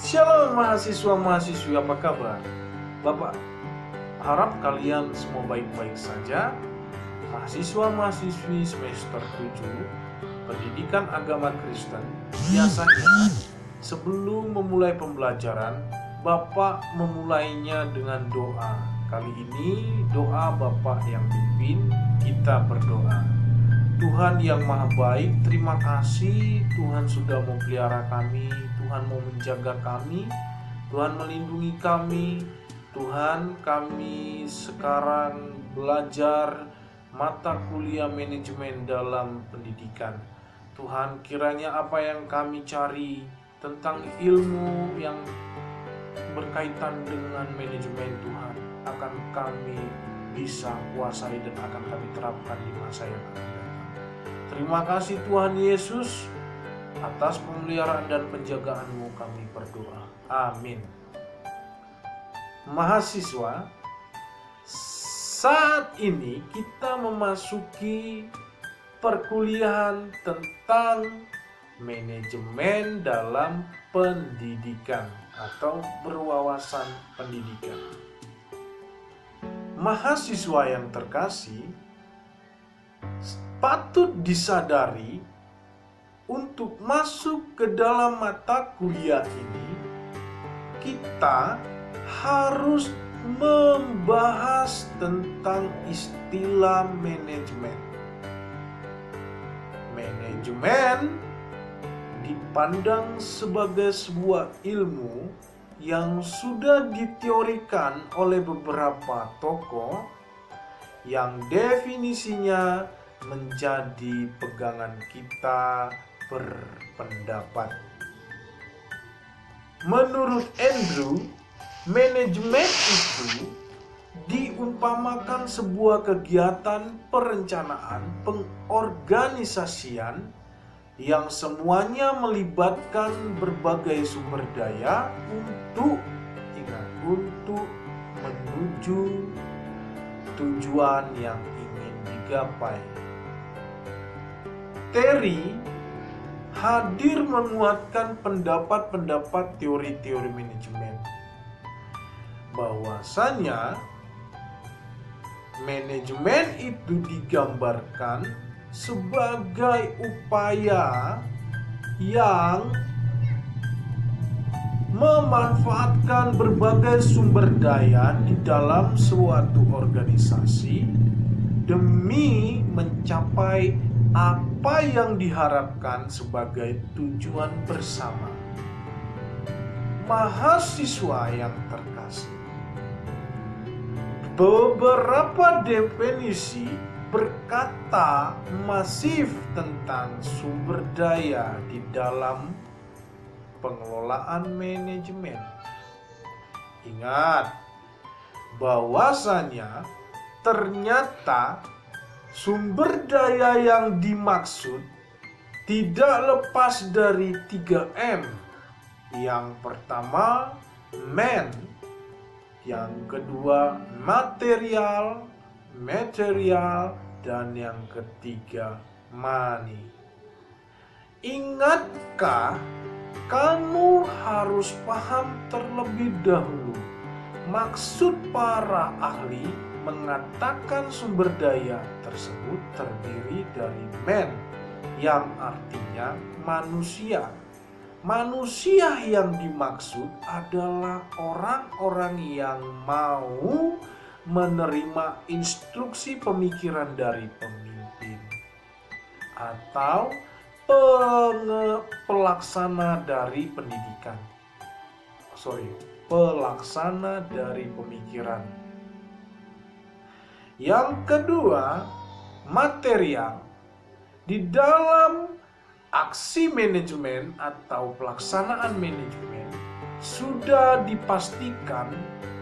Shalom mahasiswa-mahasiswi, apa kabar? Bapak harap kalian semua baik-baik saja. Mahasiswa-mahasiswi semester 7 Pendidikan Agama Kristen, biasanya sebelum memulai pembelajaran, Bapak memulainya dengan doa. Kali ini doa Bapak yang pimpin, kita berdoa. Tuhan yang maha baik, terima kasih Tuhan sudah memelihara kami, Tuhan mau menjaga kami, Tuhan melindungi kami. Tuhan, kami sekarang belajar mata kuliah manajemen dalam pendidikan. Tuhan, kiranya apa yang kami cari tentang ilmu yang berkaitan dengan manajemen Tuhan akan kami bisa kuasai dan akan kami terapkan di masa yang akan datang. Terima kasih Tuhan Yesus, atas pemeliharaan dan penjagaan-Mu kami berdoa. Amin. Mahasiswa, saat ini kita memasuki perkuliahan tentang manajemen dalam pendidikan atau berwawasan pendidikan. Mahasiswa yang terkasih, patut disadari untuk masuk ke dalam mata kuliah ini, kita harus membahas tentang istilah manajemen. Manajemen dipandang sebagai sebuah ilmu yang sudah diteorikan oleh beberapa tokoh yang definisinya menjadi pegangan kita berpendapat. Menurut Andrew, manajemen itu diumpamakan sebuah kegiatan perencanaan pengorganisasian yang semuanya melibatkan berbagai sumber daya untuk menuju tujuan yang ingin digapai. Terry hadir menguatkan pendapat-pendapat teori-teori manajemen, bahwasanya manajemen itu digambarkan sebagai upaya yang memanfaatkan berbagai sumber daya di dalam suatu organisasi demi mencapai apa yang diharapkan sebagai tujuan bersama. Mahasiswa yang terkasih, beberapa definisi berkata masif tentang sumber daya di dalam pengelolaan manajemen. Ingat bahwasanya ternyata sumber daya yang dimaksud tidak lepas dari 3M. Yang pertama, man. Yang kedua, material, dan yang ketiga, money. Ingatkah, kamu harus paham terlebih dahulu maksud para ahli mengatakan sumber daya tersebut terdiri dari man, yang artinya manusia. Manusia yang dimaksud adalah orang-orang yang mau menerima instruksi pemikiran dari pemimpin atau pelaksana dari pendidikan. Pelaksana dari pemikiran. Yang kedua, material. Di dalam aksi manajemen atau pelaksanaan manajemen sudah dipastikan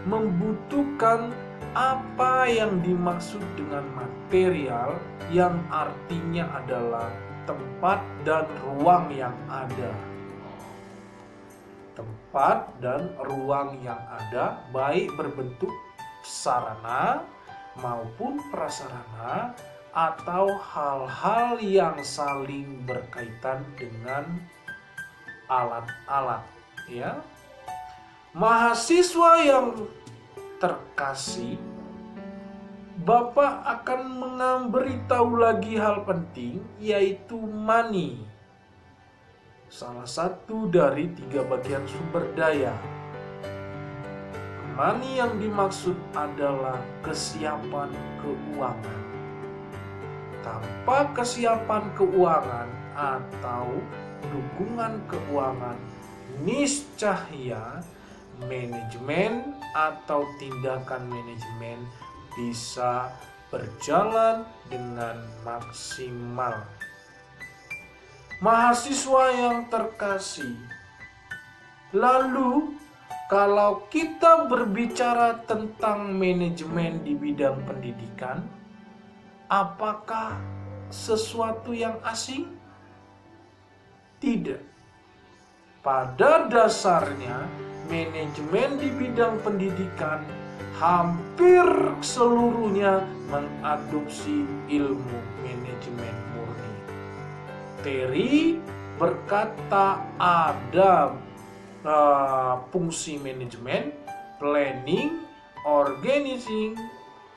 membutuhkan apa yang dimaksud dengan material, yang artinya adalah tempat dan ruang yang ada. Tempat dan ruang yang ada baik berbentuk sarana maupun prasarana atau hal-hal yang saling berkaitan dengan alat-alat, ya. Mahasiswa yang terkasih, Bapak akan memberitahu lagi hal penting, yaitu money. Salah satu dari 3 bagian sumber daya. Money yang dimaksud adalah kesiapan keuangan. Tanpa kesiapan keuangan atau dukungan keuangan, niscaya manajemen atau tindakan manajemen bisa berjalan dengan maksimal. Mahasiswa yang terkasih, lalu kalau kita berbicara tentang manajemen di bidang pendidikan, apakah sesuatu yang asing? Tidak. Pada dasarnya, manajemen di bidang pendidikan hampir seluruhnya mengadopsi ilmu manajemen murni. Terry berkata ada fungsi manajemen, planning, organizing,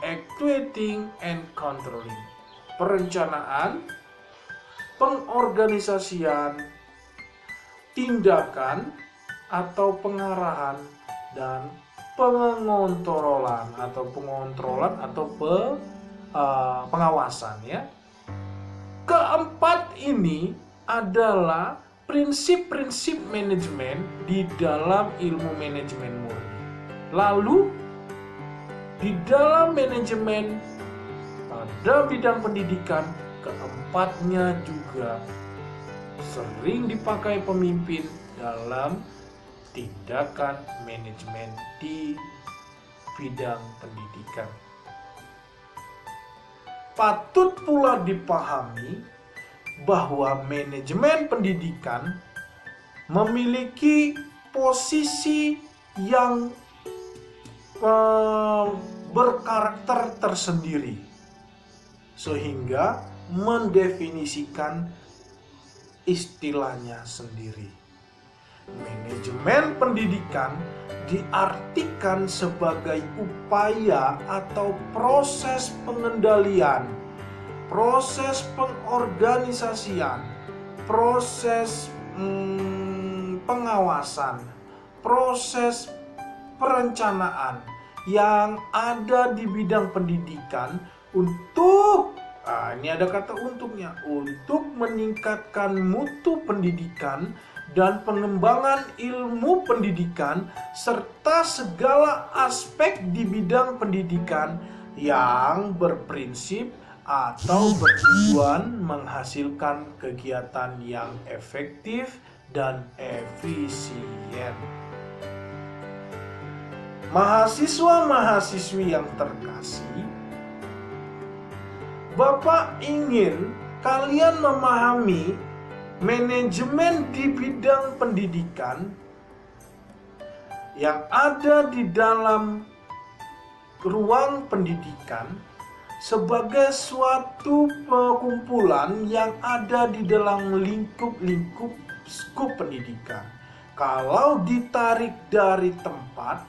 actuating, and controlling. Perencanaan, pengorganisasian, tindakan atau pengarahan, dan pengontrolan atau pengawasan ya. Keempat ini adalah prinsip-prinsip manajemen di dalam ilmu manajemen murni. Lalu di dalam manajemen pada bidang pendidikan, keempatnya juga sering dipakai pemimpin dalam tindakan manajemen di bidang pendidikan. Patut pula dipahami bahwa manajemen pendidikan memiliki posisi yang berkarakter tersendiri, sehingga mendefinisikan istilahnya sendiri. Manajemen pendidikan diartikan sebagai upaya atau proses pengendalian, proses pengorganisasian, proses pengawasan, proses perencanaan yang ada di bidang pendidikan untuk ini ada kata untuknya, untuk meningkatkan mutu pendidikan dan pengembangan ilmu pendidikan serta segala aspek di bidang pendidikan yang berprinsip atau bertujuan menghasilkan kegiatan yang efektif dan efisien. Mahasiswa-mahasiswi yang terkasih, Bapak ingin kalian memahami manajemen di bidang pendidikan yang ada di dalam ruang pendidikan sebagai suatu perkumpulan yang ada di dalam lingkup-lingkup skup pendidikan. Kalau ditarik dari tempat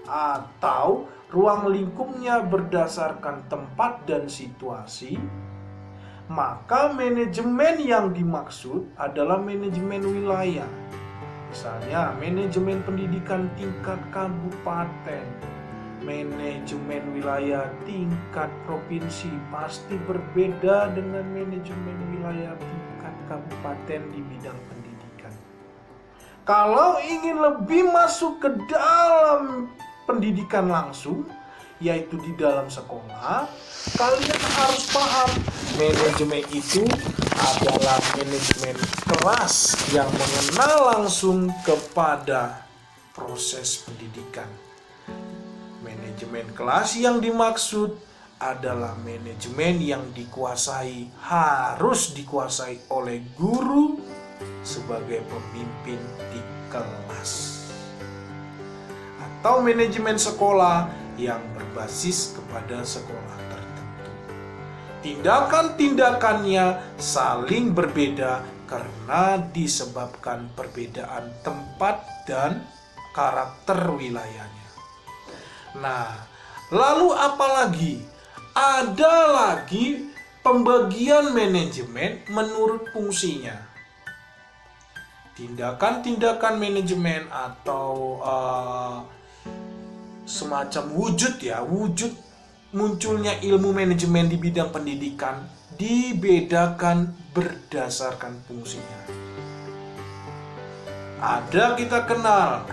atau ruang lingkupnya berdasarkan tempat dan situasi, maka manajemen yang dimaksud adalah manajemen wilayah. Misalnya manajemen pendidikan tingkat kabupaten, manajemen wilayah tingkat provinsi pasti berbeda dengan manajemen wilayah tingkat kabupaten di bidang pendidikan. Kalau ingin lebih masuk ke dalam pendidikan langsung, yaitu di dalam sekolah, kalian harus paham manajemen itu adalah manajemen kelas yang mengenal langsung kepada proses pendidikan. Manajemen kelas yang dimaksud adalah manajemen yang harus dikuasai oleh guru sebagai pemimpin di kelas. Atau manajemen sekolah yang berbasis kepada sekolah tertentu. Tindakan-tindakannya saling berbeda karena disebabkan perbedaan tempat dan karakter wilayahnya. Nah, lalu apalagi? Ada lagi pembagian manajemen menurut fungsinya. Tindakan-tindakan manajemen atau semacam wujud munculnya ilmu manajemen di bidang pendidikan dibedakan berdasarkan fungsinya. Ada kita kenal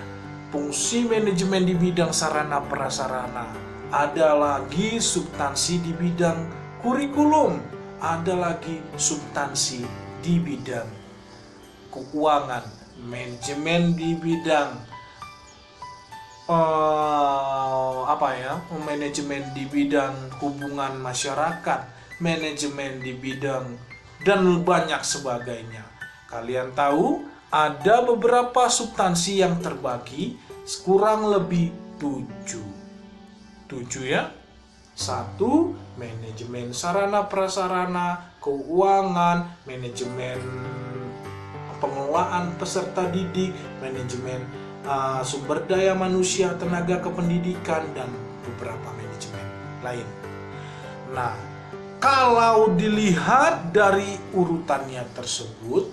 fungsi manajemen di bidang sarana prasarana, ada lagi substansi di bidang kurikulum, ada lagi substansi di bidang keuangan, manajemen di bidang manajemen di bidang hubungan masyarakat, manajemen di bidang dan banyak sebagainya. Kalian tahu ada beberapa substansi yang terbagi kurang lebih 7 ya. 1. Manajemen sarana prasarana, keuangan, manajemen pengelolaan peserta didik, manajemen sumber daya manusia, tenaga kependidikan, dan beberapa manajemen lain. Nah, kalau dilihat dari urutannya tersebut,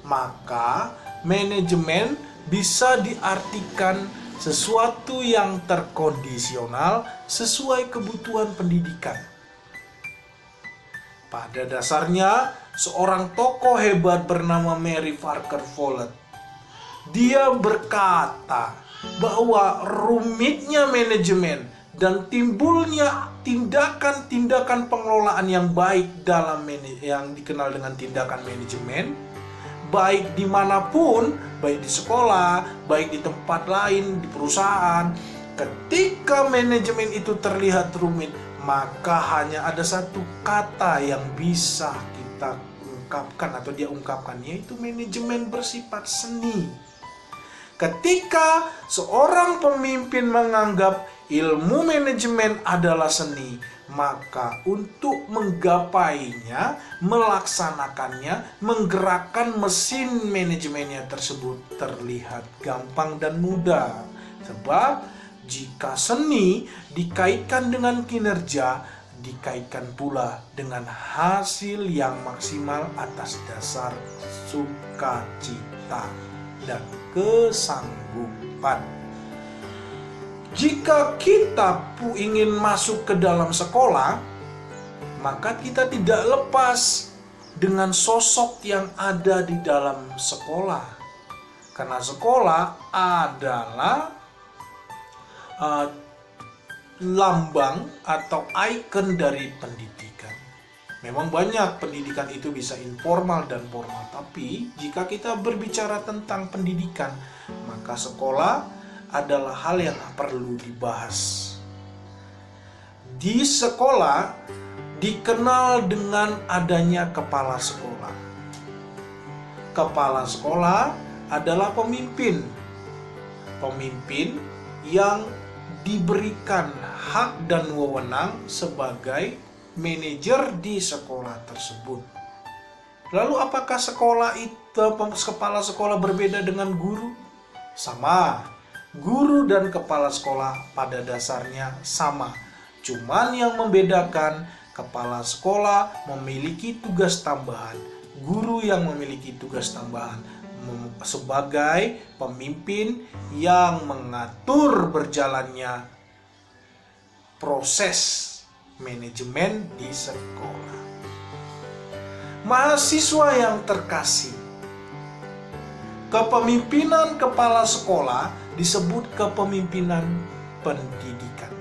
maka manajemen bisa diartikan sesuatu yang terkondisional sesuai kebutuhan pendidikan. Pada dasarnya, seorang tokoh hebat bernama Mary Parker Follett, dia berkata bahwa rumitnya manajemen dan timbulnya tindakan-tindakan pengelolaan yang baik dalam yang dikenal dengan tindakan manajemen, baik dimanapun, baik di sekolah, baik di tempat lain, di perusahaan. Ketika manajemen itu terlihat rumit, maka hanya ada satu kata yang bisa kita ungkapkan atau dia ungkapkan, yaitu manajemen bersifat seni. Ketika seorang pemimpin menganggap ilmu manajemen adalah seni, maka untuk menggapainya, melaksanakannya, menggerakkan mesin manajemennya tersebut terlihat gampang dan mudah. Sebab jika seni dikaitkan dengan kinerja, dikaitkan pula dengan hasil yang maksimal atas dasar sukacita dan kesanggupan. Jika kita ingin masuk ke dalam sekolah, maka kita tidak lepas dengan sosok yang ada di dalam sekolah. Karena sekolah adalah lambang atau ikon dari pendidikan. Memang banyak pendidikan itu bisa informal dan formal, tapi jika kita berbicara tentang pendidikan, maka sekolah adalah hal yang perlu dibahas. Di sekolah dikenal dengan adanya kepala sekolah. Kepala sekolah adalah pemimpin. Pemimpin yang diberikan hak dan wewenang sebagai manajer di sekolah tersebut. Lalu apakah sekolah itu, kepala sekolah berbeda dengan guru? Sama. Guru dan kepala sekolah pada dasarnya sama. Cuman yang membedakan, kepala sekolah memiliki tugas tambahan, guru yang memiliki tugas tambahan sebagai pemimpin yang mengatur berjalannya proses manajemen di sekolah. Mahasiswa yang terkasih, kepemimpinan kepala sekolah disebut kepemimpinan pendidikan.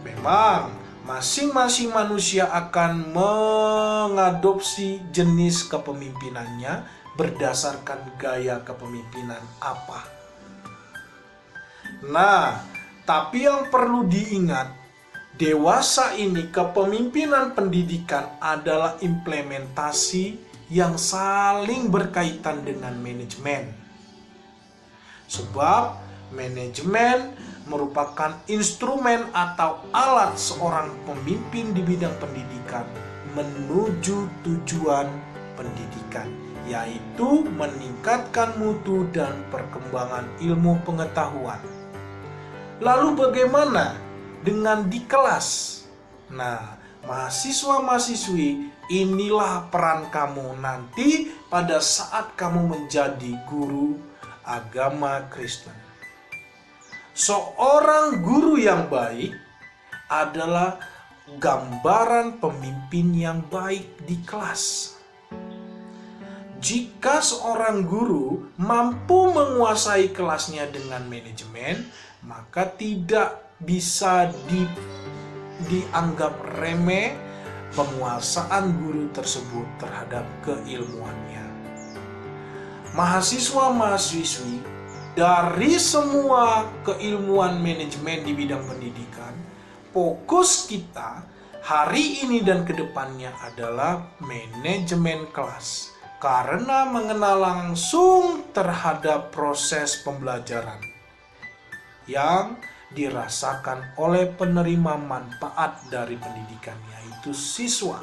Memang masing-masing manusia akan mengadopsi jenis kepemimpinannya berdasarkan gaya kepemimpinan apa. Nah, tapi yang perlu diingat, dewasa ini kepemimpinan pendidikan adalah implementasi yang saling berkaitan dengan manajemen. Sebab manajemen merupakan instrumen atau alat seorang pemimpin di bidang pendidikan menuju tujuan pendidikan, yaitu meningkatkan mutu dan perkembangan ilmu pengetahuan. Lalu bagaimana dengan di kelas? Nah, mahasiswa-mahasiswi, inilah peran kamu nanti pada saat kamu menjadi guru agama Kristen. Seorang guru yang baik adalah gambaran pemimpin yang baik di kelas. Jika seorang guru mampu menguasai kelasnya dengan manajemen, maka tidak bisa dianggap remeh penguasaan guru tersebut terhadap keilmuannya. Mahasiswa-mahasiswi, dari semua keilmuan manajemen di bidang pendidikan, fokus kita hari ini dan kedepannya adalah manajemen kelas, karena mengenal langsung terhadap proses pembelajaran yang dirasakan oleh penerima manfaat dari pendidikan, yaitu siswa.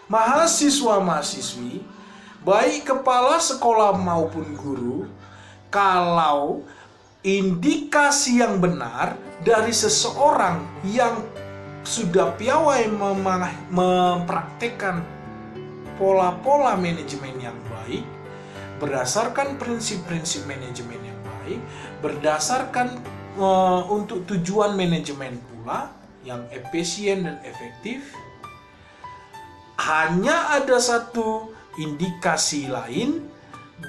Mahasiswa-mahasiswi, baik kepala sekolah maupun guru, kalau indikasi yang benar dari seseorang yang sudah piawai mempraktikkan pola-pola manajemen yang baik, berdasarkan prinsip-prinsip manajemen yang baik, berdasarkan untuk tujuan manajemen pula yang efisien dan efektif, hanya ada satu indikasi lain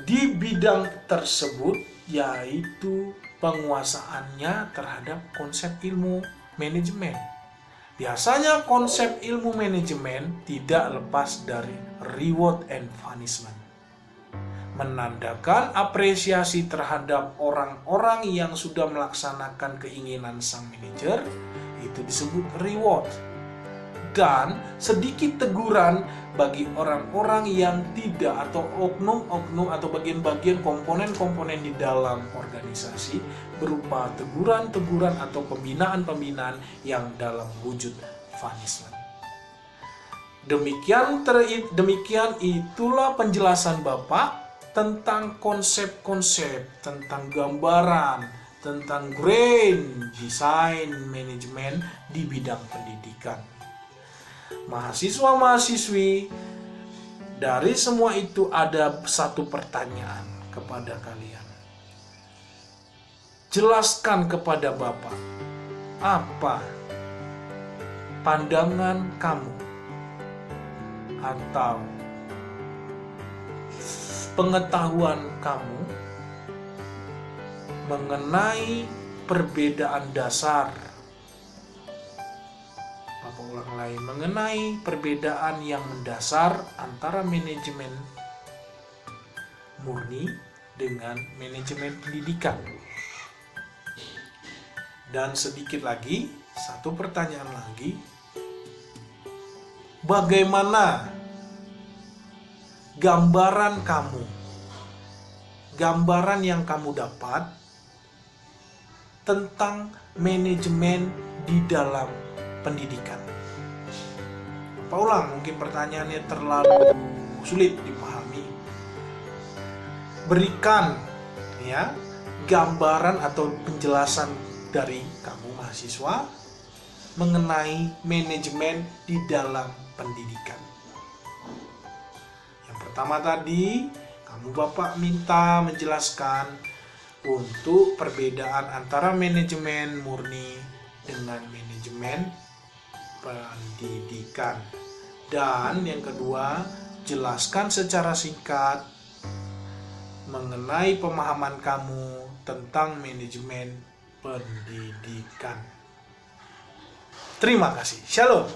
di bidang tersebut, yaitu penguasaannya terhadap konsep ilmu manajemen. Biasanya konsep ilmu manajemen tidak lepas dari reward and punishment, menandakan apresiasi terhadap orang-orang yang sudah melaksanakan keinginan sang manajer, itu disebut reward, dan sedikit teguran bagi orang-orang yang tidak, atau oknum-oknum atau bagian-bagian komponen-komponen di dalam organisasi, berupa teguran-teguran atau pembinaan-pembinaan yang dalam wujud punishment. Demikian itulah penjelasan Bapak tentang konsep-konsep, tentang gambaran, tentang grand design manajemen di bidang pendidikan. Mahasiswa-mahasiswi, dari semua itu ada satu pertanyaan kepada kalian. Jelaskan kepada Bapak, apa pandangan kamu atau pengetahuan kamu mengenai perbedaan dasar, Bapak ulang lagi, mengenai perbedaan yang mendasar antara manajemen murni dengan manajemen pendidikan. Dan sedikit lagi, satu pertanyaan lagi, bagaimana gambaran kamu, gambaran yang kamu dapat tentang manajemen di dalam pendidikan? Pak ulang, mungkin pertanyaannya terlalu sulit dipahami. Berikan ya gambaran atau penjelasan dari kamu mahasiswa mengenai manajemen di dalam pendidikan. Yang pertama tadi, kamu Bapak minta menjelaskan untuk perbedaan antara manajemen murni dengan manajemen pendidikan. Dan yang kedua, jelaskan secara singkat mengenai pemahaman kamu tentang manajemen pendidikan. Terima kasih. Shalom.